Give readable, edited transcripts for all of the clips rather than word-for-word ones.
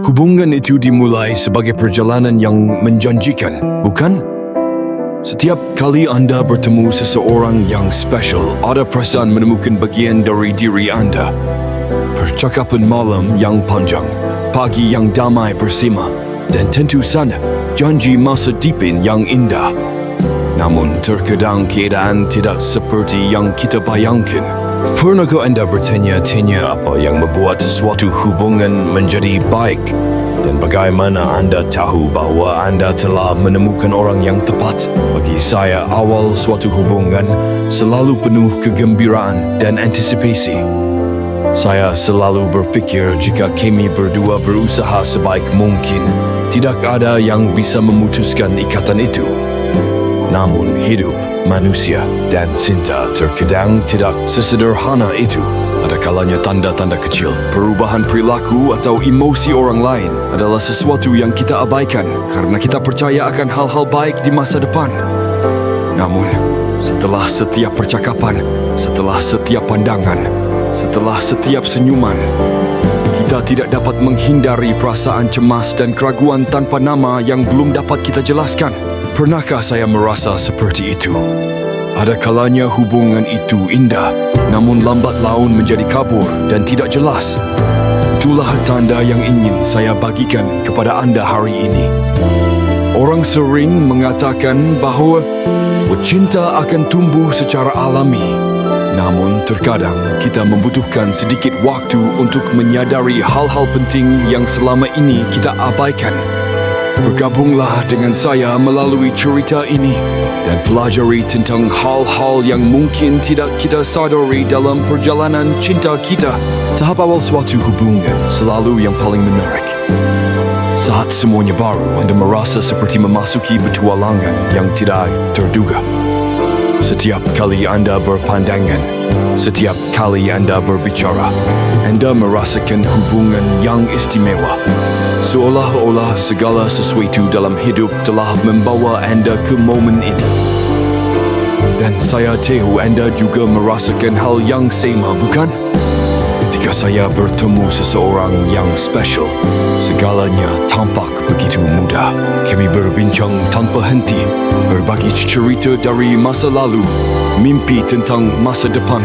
Hubungan itu dimulai sebagai perjalanan yang menjanjikan, bukan? Setiap kali anda bertemu seseorang yang spesial, ada perasaan menemukan bagian dari diri anda. Percakapan malam yang panjang, pagi yang damai bersama, dan tentu saja janji masa depan yang indah. Namun terkadang keadaan tidak seperti yang kita bayangkan. Pernahkah anda bertanya-tanya apa yang membuat suatu hubungan menjadi baik? Dan bagaimana anda tahu bahwa anda telah menemukan orang yang tepat? Bagi saya, awal suatu hubungan selalu penuh kegembiraan dan antisipasi. Saya selalu berpikir jika kami berdua berusaha sebaik mungkin, tidak ada yang bisa memutuskan ikatan itu. Namun hidup, manusia, dan cinta terkadang tidak sesederhana itu. Ada kalanya tanda-tanda kecil, perubahan perilaku atau emosi orang lain adalah sesuatu yang kita abaikan karena kita percaya akan hal-hal baik di masa depan. Namun, setelah setiap percakapan, setelah setiap pandangan, setelah setiap senyuman, kita tidak dapat menghindari perasaan cemas dan keraguan tanpa nama yang belum dapat kita jelaskan. Pernahkah saya merasa seperti itu? Ada kalanya hubungan itu indah, namun lambat laun menjadi kabur dan tidak jelas. Itulah tanda yang ingin saya bagikan kepada anda hari ini. Orang sering mengatakan bahawa cinta akan tumbuh secara alami. Namun terkadang kita membutuhkan sedikit waktu untuk menyadari hal-hal penting yang selama ini kita abaikan. Bergabunglah dengan saya melalui cerita ini dan pelajari tentang hal-hal yang mungkin tidak kita sadari dalam perjalanan cinta kita. Tahap awal suatu hubungan selalu yang paling menarik. Saat semuanya baru, anda merasa seperti memasuki petualangan yang tidak terduga. Setiap kali anda berpandangan, setiap kali anda berbicara, anda merasakan hubungan yang istimewa. Seolah-olah segala sesuatu dalam hidup telah membawa anda ke momen ini. Dan saya tahu anda juga merasakan hal yang sama, bukan? Ketika saya bertemu seseorang yang spesial, segalanya tampak begitu mudah. Kami berbincang tanpa henti, berbagi cerita dari masa lalu, mimpi tentang masa depan.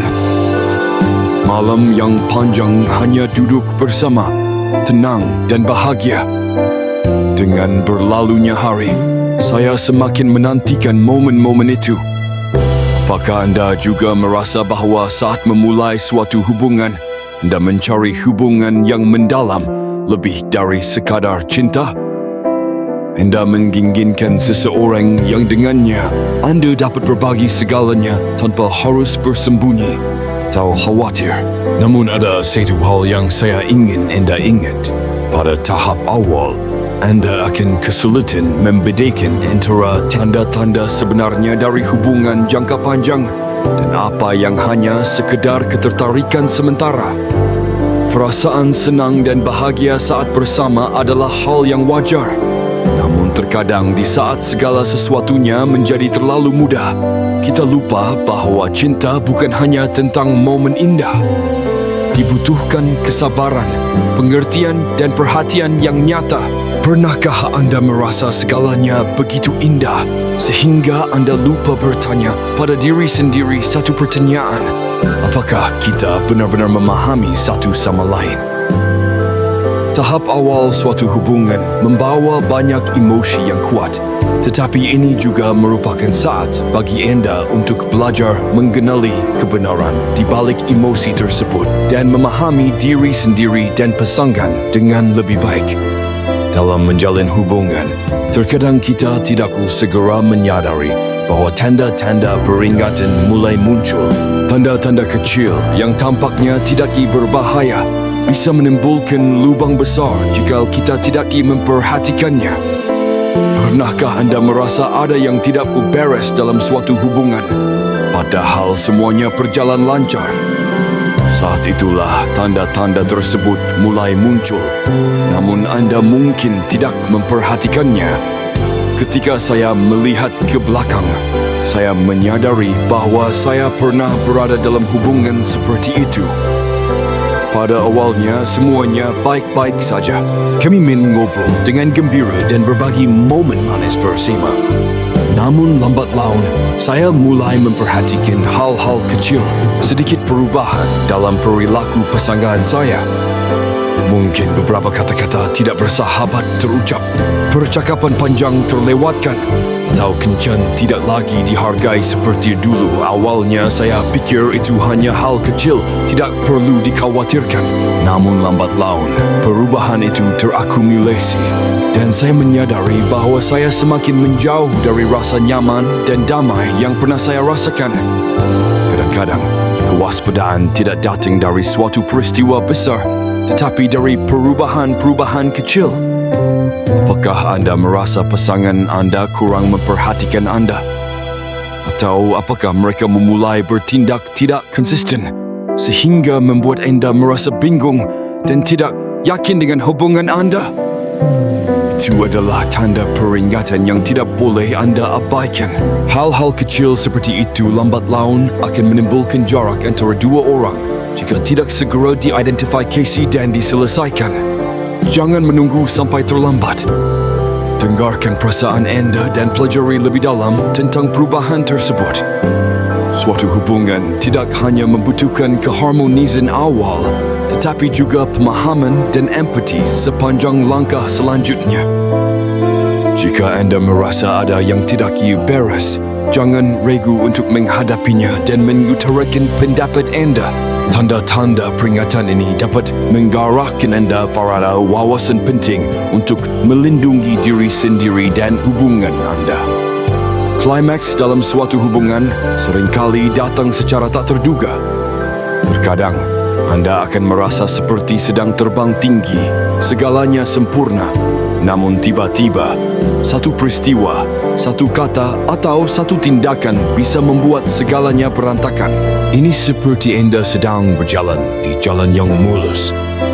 Malam yang panjang hanya duduk bersama, tenang dan bahagia. Dengan berlalunya hari, saya semakin menantikan momen-momen itu. Apakah anda juga merasa bahawa saat memulai suatu hubungan, anda mencari hubungan yang mendalam lebih dari sekadar cinta? Anda menginginkan seseorang yang dengannya anda dapat berbagi segalanya tanpa harus bersembunyi atau khawatir. Namun ada satu hal yang saya ingin anda ingat. Pada tahap awal, anda akan kesulitan membedakan antara tanda-tanda sebenarnya dari hubungan jangka panjang dan apa yang hanya sekedar ketertarikan sementara. Perasaan senang dan bahagia saat bersama adalah hal yang wajar. Namun terkadang di saat segala sesuatunya menjadi terlalu mudah, kita lupa bahawa cinta bukan hanya tentang momen indah. Dibutuhkan kesabaran, pengertian dan perhatian yang nyata. Pernahkah anda merasa segalanya begitu indah sehingga anda lupa bertanya pada diri sendiri satu pertanyaan? Apakah kita benar-benar memahami satu sama lain? Tahap awal suatu hubungan membawa banyak emosi yang kuat, tetapi ini juga merupakan saat bagi anda untuk belajar mengenali kebenaran di balik emosi tersebut dan memahami diri sendiri dan pasangan dengan lebih baik. Dalam menjalin hubungan, terkadang kita tidak segera menyadari bahawa tanda-tanda peringatan mulai muncul. Tanda-tanda kecil yang tampaknya tidak berbahaya bisa menimbulkan lubang besar jika kita tidak memperhatikannya. Pernahkah anda merasa ada yang tidak beres dalam suatu hubungan, padahal semuanya berjalan lancar? Saat itulah tanda-tanda tersebut mulai muncul, namun anda mungkin tidak memperhatikannya. Ketika saya melihat ke belakang, saya menyadari bahawa saya pernah berada dalam hubungan seperti itu. Pada awalnya, semuanya baik-baik saja. Kami mengobrol dengan gembira dan berbagi momen manis bersama. Namun lambat laun, saya mulai memperhatikan hal-hal kecil, sedikit perubahan dalam perilaku pasangan saya. Mungkin beberapa kata-kata tidak bersahabat terucap, percakapan panjang terlewatkan, atau kencan tidak lagi dihargai seperti dulu. Awalnya saya pikir itu hanya hal kecil, tidak perlu dikhawatirkan. Namun lambat laun, perubahan itu terakumulasi dan saya menyadari bahawa saya semakin menjauh dari rasa nyaman dan damai yang pernah saya rasakan. Kadang-kadang, kewaspadaan tidak datang dari suatu peristiwa besar, tetapi dari perubahan-perubahan kecil. Apakah anda merasa pasangan anda kurang memperhatikan anda? Atau apakah mereka memulai bertindak tidak konsisten sehingga membuat anda merasa bingung dan tidak yakin dengan hubungan anda? Itu adalah tanda peringatan yang tidak boleh anda abaikan. Hal-hal kecil seperti itu lambat laun akan menimbulkan jarak antara dua orang jika tidak segera diidentifikasi dan diselesaikan. Jangan menunggu sampai terlambat. Dengarkan perasaan anda dan pelajari lebih dalam tentang perubahan tersebut. Suatu hubungan tidak hanya membutuhkan keharmonisan awal, tetapi juga pemahaman dan empati sepanjang langkah selanjutnya. Jika anda merasa ada yang tidak beres, jangan ragu untuk menghadapinya dan mengutarakan pendapat anda. Tanda-tanda peringatan ini dapat menggerakkan anda pada wawasan penting untuk melindungi diri sendiri dan hubungan anda. Klimaks dalam suatu hubungan seringkali datang secara tak terduga. Terkadang, anda akan merasa seperti sedang terbang tinggi, segalanya sempurna. Namun tiba-tiba, satu peristiwa, satu kata atau satu tindakan bisa membuat segalanya berantakan. Ini seperti anda sedang berjalan di jalan yang mulus.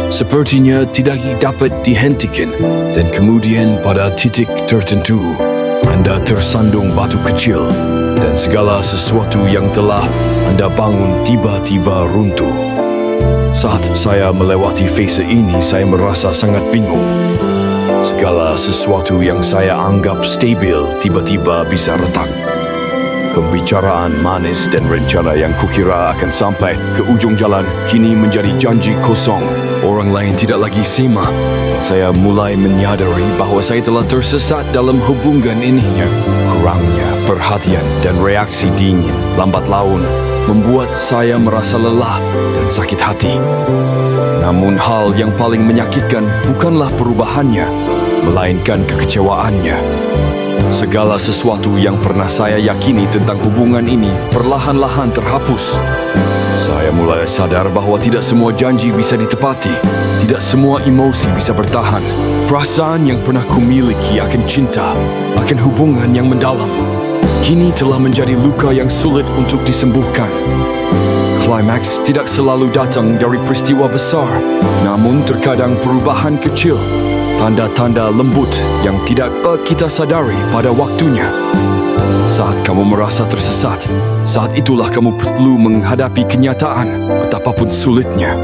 Sepertinya tidak dapat dihentikan dan kemudian pada titik tertentu, anda tersandung batu kecil dan segala sesuatu yang telah anda bangun tiba-tiba runtuh. Saat saya melewati fase ini, saya merasa sangat bingung. Segala sesuatu yang saya anggap stabil tiba-tiba bisa retak. Pembicaraan manis dan rencana yang kukira akan sampai ke ujung jalan kini menjadi janji kosong. Orang lain tidak lagi sema. Saya mulai menyadari bahawa saya telah tersesat dalam hubungan ini. Kurangnya perhatian dan reaksi dingin lambat laun membuat saya merasa lelah dan sakit hati. Namun hal yang paling menyakitkan bukanlah perubahannya, melainkan kekecewaannya. Segala sesuatu yang pernah saya yakini tentang hubungan ini perlahan-lahan terhapus. Saya mulai sadar bahawa tidak semua janji bisa ditepati, tidak semua emosi bisa bertahan. Perasaan yang pernah kumiliki akan cinta, akan hubungan yang mendalam, kini telah menjadi luka yang sulit untuk disembuhkan. Klimaks tidak selalu datang dari peristiwa besar, namun terkadang perubahan kecil, tanda-tanda lembut yang tidak kita sadari pada waktunya. Saat kamu merasa tersesat, saat itulah kamu perlu menghadapi kenyataan, betapapun sulitnya.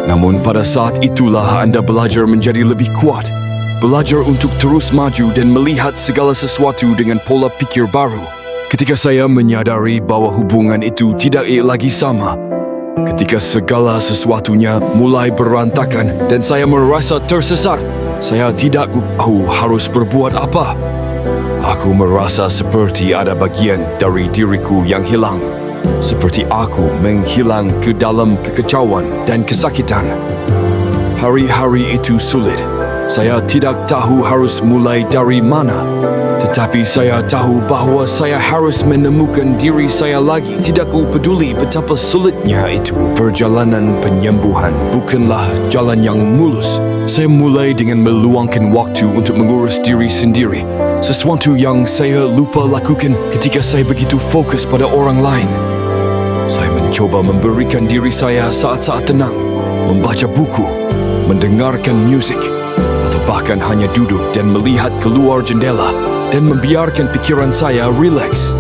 Namun pada saat itulah anda belajar menjadi lebih kuat, belajar untuk terus maju dan melihat segala sesuatu dengan pola pikir baru. Ketika saya menyadari bahwa hubungan itu tidak lagi sama, ketika segala sesuatunya mulai berantakan dan saya merasa tersesat, saya tidak tahu harus berbuat apa. Aku merasa seperti ada bagian dari diriku yang hilang, seperti aku menghilang ke dalam kekacauan dan kesakitan. Hari-hari itu sulit. Saya tidak tahu harus mulai dari mana, tetapi saya tahu bahawa saya harus menemukan diri saya lagi. Tidak ku peduli betapa sulitnya itu. Perjalanan penyembuhan bukanlah jalan yang mulus. Saya mulai dengan meluangkan waktu untuk mengurus diri sendiri, sesuatu yang saya lupa lakukan ketika saya begitu fokus pada orang lain. Saya mencoba memberikan diri saya saat-saat tenang, membaca buku, mendengarkan musik, atau bahkan hanya duduk dan melihat keluar jendela dan membiarkan pikiran saya rileks.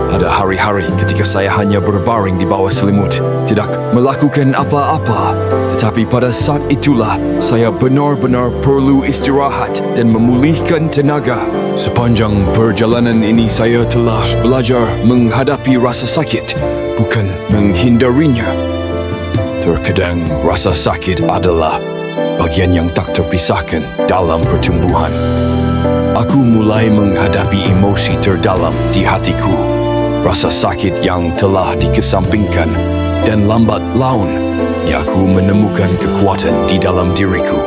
Ada hari-hari ketika saya hanya berbaring di bawah selimut, tidak melakukan apa-apa. Tetapi pada saat itulah saya benar-benar perlu istirahat dan memulihkan tenaga. Sepanjang perjalanan ini saya telah belajar menghadapi rasa sakit, bukan menghindarinya. Terkadang rasa sakit adalah bagian yang tak terpisahkan dalam pertumbuhan. Aku mulai menghadapi emosi terdalam di hatiku. Rasa sakit yang telah dikesampingkan dan lambat laun, aku menemukan kekuatan di dalam diriku.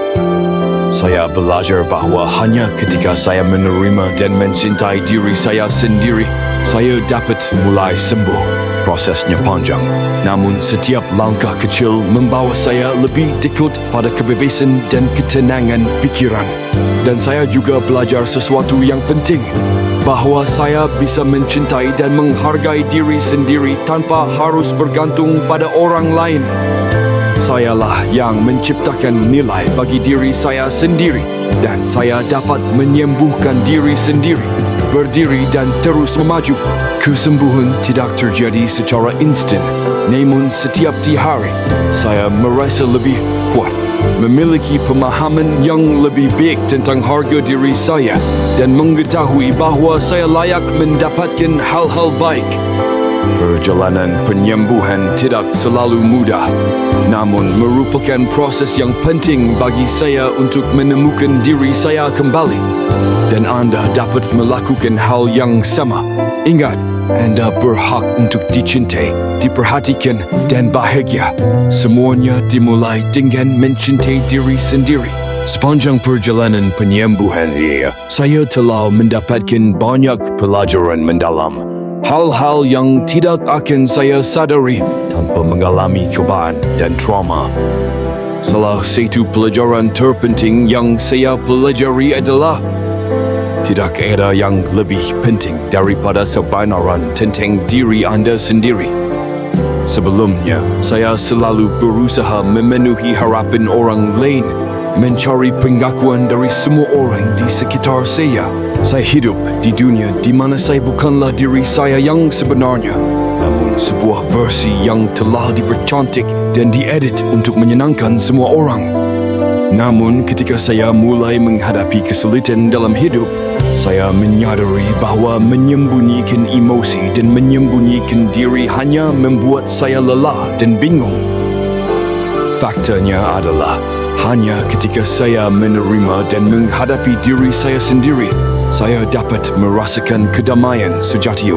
Saya belajar bahawa hanya ketika saya menerima dan mencintai diri saya sendiri, saya dapat mulai sembuh. Prosesnya panjang, namun setiap langkah kecil membawa saya lebih dekat pada kebebasan dan ketenangan pikiran. Dan saya juga belajar sesuatu yang penting, bahawa saya bisa mencintai dan menghargai diri sendiri tanpa harus bergantung pada orang lain. Sayalah yang menciptakan nilai bagi diri saya sendiri, dan saya dapat menyembuhkan diri sendiri, berdiri dan terus memaju. Kesembuhan tidak terjadi secara instan, namun setiap hari saya merasa lebih kuat, memiliki pemahaman yang lebih baik tentang harga diri saya, dan mengetahui bahawa saya layak mendapatkan hal-hal baik. Perjalanan penyembuhan tidak selalu mudah, namun merupakan proses yang penting bagi saya untuk menemukan diri saya kembali. Dan anda dapat melakukan hal yang sama. Ingat, anda berhak untuk dicintai, diperhatikan dan bahagia. Semuanya dimulai dengan mencintai diri sendiri. Sepanjang perjalanan penyembuhan ini, saya telah mendapatkan banyak pelajaran mendalam. Hal-hal yang tidak akan saya sadari tanpa mengalami cobaan dan trauma. Salah satu pelajaran terpenting yang saya pelajari adalah tidak ada yang lebih penting daripada kebenaran tentang diri anda sendiri. Sebelumnya, saya selalu berusaha memenuhi harapan orang lain, mencari pengakuan dari semua orang di sekitar saya. Saya hidup di dunia di mana saya bukanlah diri saya yang sebenarnya, namun sebuah versi yang telah dipercantik dan diedit untuk menyenangkan semua orang. Namun ketika saya mulai menghadapi kesulitan dalam hidup, saya menyadari bahawa menyembunyikan emosi dan menyembunyikan diri hanya membuat saya lelah dan bingung. Faktanya adalah, hanya ketika saya menerima dan menghadapi diri saya sendiri, saya dapat merasakan kedamaian sejati.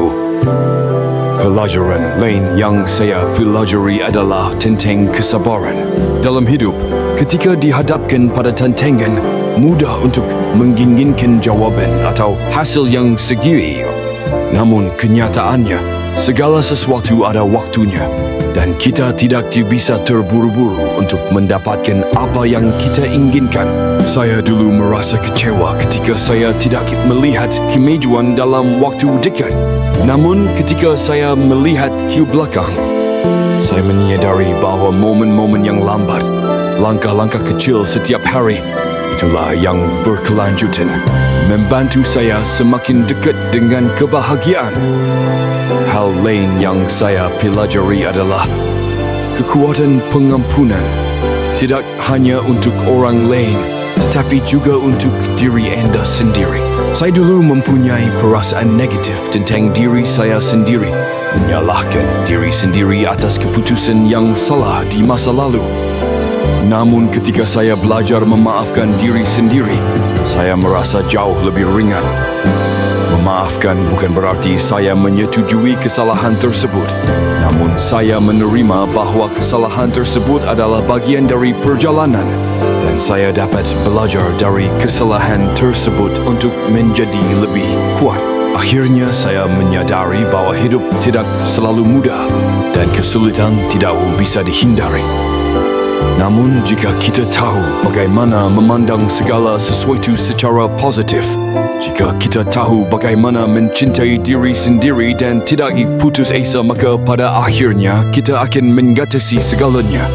Pelajaran lain yang saya pelajari adalah tentang kesabaran. Dalam hidup, ketika dihadapkan pada tantangan, mudah untuk menginginkan jawaban atau hasil yang segera. Namun kenyataannya, segala sesuatu ada waktunya, dan kita tidak bisa terburu-buru untuk mendapatkan apa yang kita inginkan. Saya dulu merasa kecewa ketika saya tidak melihat kemajuan dalam waktu dekat. Namun ketika saya melihat ke belakang, saya menyadari bahawa momen-momen yang lambat, langkah-langkah kecil setiap hari, itulah yang berkelanjutan, membantu saya semakin dekat dengan kebahagiaan. Hal lain yang saya pelajari adalah kekuatan pengampunan, tidak hanya untuk orang lain, tetapi juga untuk diri anda sendiri. Saya dulu mempunyai perasaan negatif tentang diri saya sendiri, menyalahkan diri sendiri atas keputusan yang salah di masa lalu. Namun ketika saya belajar memaafkan diri sendiri, saya merasa jauh lebih ringan. Memaafkan bukan berarti saya menyetujui kesalahan tersebut, namun saya menerima bahawa kesalahan tersebut adalah bagian dari perjalanan, dan saya dapat belajar dari kesalahan tersebut untuk menjadi lebih kuat. Akhirnya saya menyadari bahawa hidup tidak selalu mudah dan kesulitan tidak bisa dihindari. Namun jika kita tahu bagaimana memandang segala sesuatu secara positif, jika kita tahu bagaimana mencintai diri sendiri dan tidak putus asa, maka pada akhirnya kita akan mengatasi segalanya.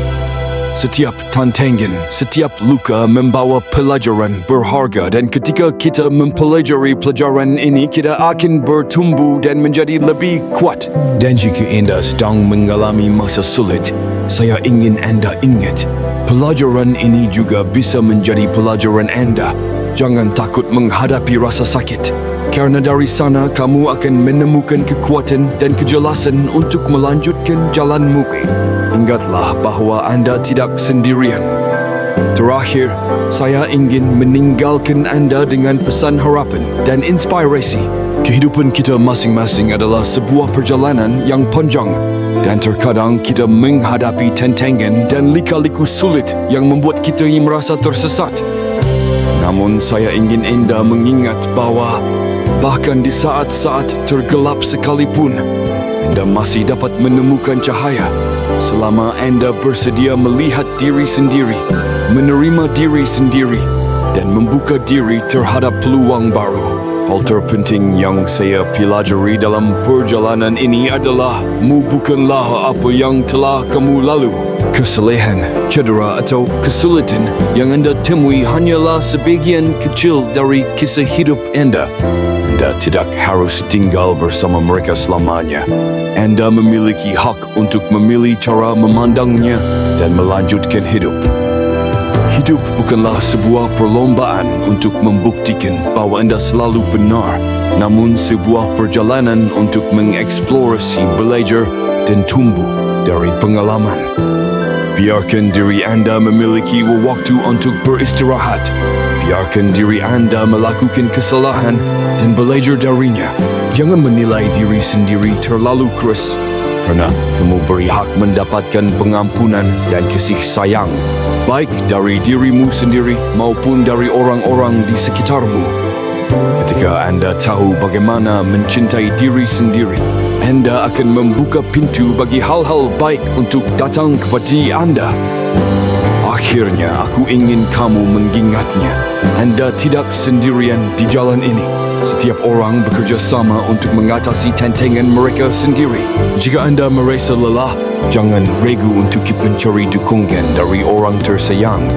Setiap tantangan, setiap luka membawa pelajaran berharga dan ketika kita mempelajari pelajaran ini, kita akan bertumbuh dan menjadi lebih kuat. Dan jika anda sedang mengalami masa sulit, saya ingin anda ingat, pelajaran ini juga bisa menjadi pelajaran anda. Jangan takut menghadapi rasa sakit. Karena dari sana kamu akan menemukan kekuatan dan kejelasan untuk melanjutkan jalanmu. Ingatlah bahawa anda tidak sendirian. Terakhir, saya ingin meninggalkan anda dengan pesan harapan dan inspirasi. Kehidupan kita masing-masing adalah sebuah perjalanan yang panjang dan terkadang kita menghadapi tantangan dan lika-liku sulit yang membuat kita merasa tersesat. Namun saya ingin anda mengingat bahawa bahkan di saat-saat tergelap sekalipun, anda masih dapat menemukan cahaya selama anda bersedia melihat diri sendiri, menerima diri sendiri dan membuka diri terhadap peluang baru. Hal terpenting yang saya pelajari dalam perjalanan ini adalah bukanlah apa yang telah kamu lalu. Kesalahan, cedera atau kesulitan yang anda temui hanyalah sebagian kecil dari kisah hidup anda. Anda tidak harus tinggal bersama mereka selamanya. Anda memiliki hak untuk memilih cara memandangnya dan melanjutkan hidup. Hidup bukanlah sebuah perlombaan untuk membuktikan bahawa anda selalu benar, namun sebuah perjalanan untuk mengeksplorasi, belajar dan tumbuh dari pengalaman. Biarkan diri anda memiliki waktu untuk beristirahat. Biarkan diri anda melakukan kesalahan dan belajar darinya. Jangan menilai diri sendiri terlalu keras, kerana kamu beri hak mendapatkan pengampunan dan kasih sayang, baik dari dirimu sendiri maupun dari orang-orang di sekitarmu. Ketika anda tahu bagaimana mencintai diri sendiri, anda akan membuka pintu bagi hal-hal baik untuk datang kepada anda. Akhirnya, aku ingin kamu mengingatnya. Anda tidak sendirian di jalan ini. Setiap orang bekerja sama untuk mengatasi tantangan mereka sendiri. Jika anda merasa lelah, jangan ragu untuk mencari dukungan dari orang tersayang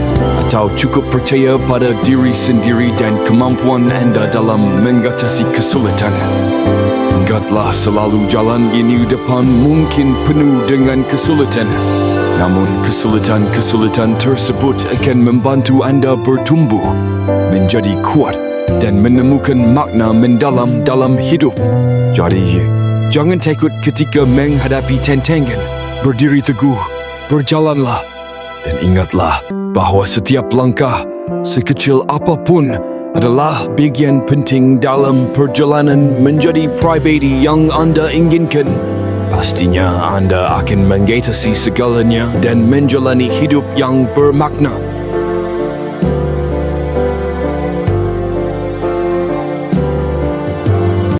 atau cukup percaya pada diri sendiri dan kemampuan anda dalam mengatasi kesulitan. Ingatlah selalu jalan ini depan mungkin penuh dengan kesulitan. Namun kesulitan-kesulitan tersebut akan membantu anda bertumbuh, menjadi kuat dan menemukan makna mendalam dalam hidup. Jadi, jangan takut ketika menghadapi tantangan. Berdiri teguh, berjalanlah dan ingatlah bahawa setiap langkah, sekecil apapun, adalah bagian penting dalam perjalanan menjadi pribadi yang anda inginkan. Pastinya anda akan mengatasi segalanya dan menjalani hidup yang bermakna.